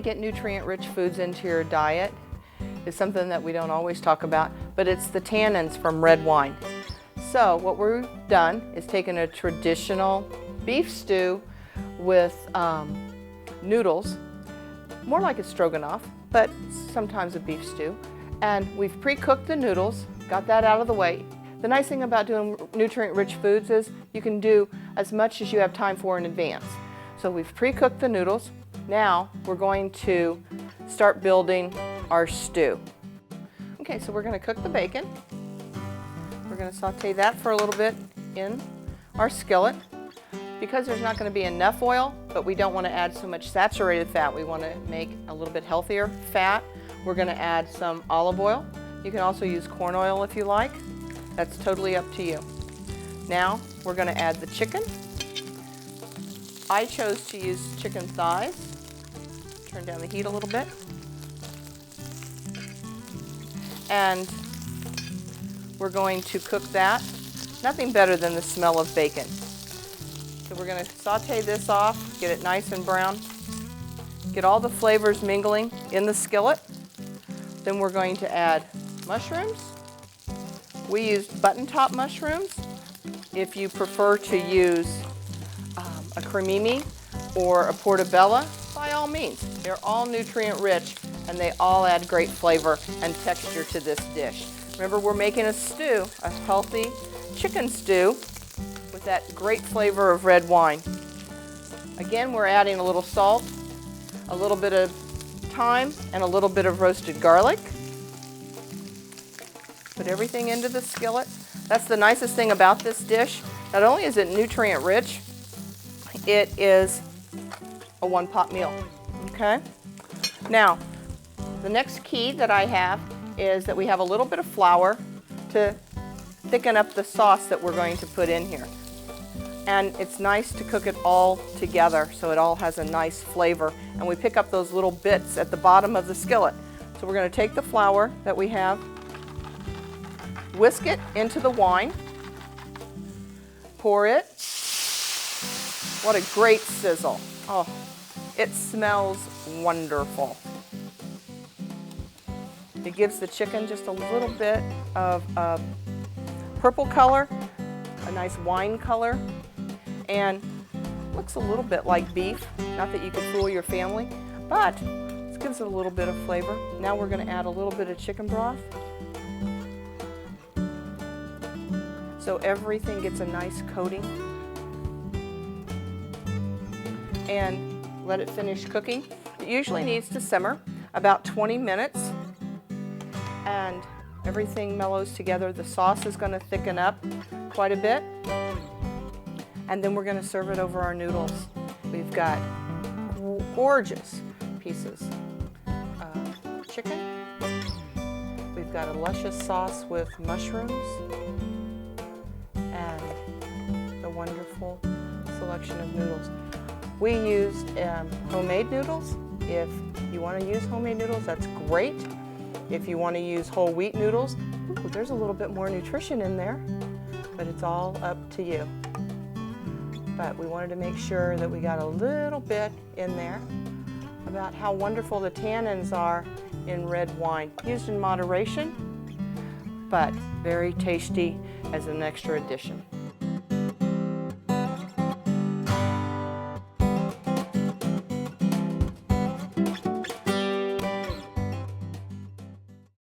to get nutrient-rich foods into your diet is something that we don't always talk about, but it's the tannins from red wine. So what we've done is taken a traditional beef stew with noodles, more like a stroganoff, but sometimes a beef stew. And we've pre-cooked the noodles, got that out of the way. The nice thing about doing nutrient-rich foods is you can do as much as you have time for in advance. So we've pre-cooked the noodles. Now we're going to start building our stew. Okay, so we're going to cook the bacon. We're going to saute that for a little bit in our skillet. Because there's not going to be enough oil, but we don't want to add so much saturated fat. We want to make a little bit healthier fat. We're going to add some olive oil. You can also use corn oil if you like. That's totally up to you. Now we're going to add the chicken. I chose to use chicken thighs. Turn down the heat a little bit. And we're going to cook that. Nothing better than the smell of bacon. So we're going to saute this off, get it nice and brown, get all the flavors mingling in the skillet. Then we're going to add mushrooms. We used button top mushrooms. If you prefer to use a cremini or a portobello, by all means. They're all nutrient rich and they all add great flavor and texture to this dish. Remember, we're making a stew, a healthy chicken stew with that great flavor of red wine. Again, we're adding a little salt, a little bit of thyme, and a little bit of roasted garlic. Put everything into the skillet. That's the nicest thing about this dish. Not only is it nutrient rich, it is a one-pot meal, okay? Now, the next key that I have is that we have a little bit of flour to thicken up the sauce that we're going to put in here. And it's nice to cook it all together so it all has a nice flavor. And we pick up those little bits at the bottom of the skillet. So we're going to take the flour that we have, whisk it into the wine, pour it. What a great sizzle. Oh, it smells wonderful. It gives the chicken just a little bit of purple color, a nice wine color, and looks a little bit like beef. Not that you could fool your family, but this gives it a little bit of flavor. Now we're going to add a little bit of chicken broth. So everything gets a nice coating. And let it finish cooking. It usually needs to simmer about 20 minutes. And everything mellows together. The sauce is going to thicken up quite a bit. And then we're going to serve it over our noodles. We've got gorgeous pieces of chicken. We've got a luscious sauce with mushrooms and the wonderful selection of noodles. We used homemade noodles. If you want to use homemade noodles, that's great. If you want to use whole wheat noodles, ooh, there's a little bit more nutrition in there, but it's all up to you. But we wanted to make sure that we got a little bit in there about how wonderful the tannins are in red wine. Used in moderation, but very tasty as an extra addition.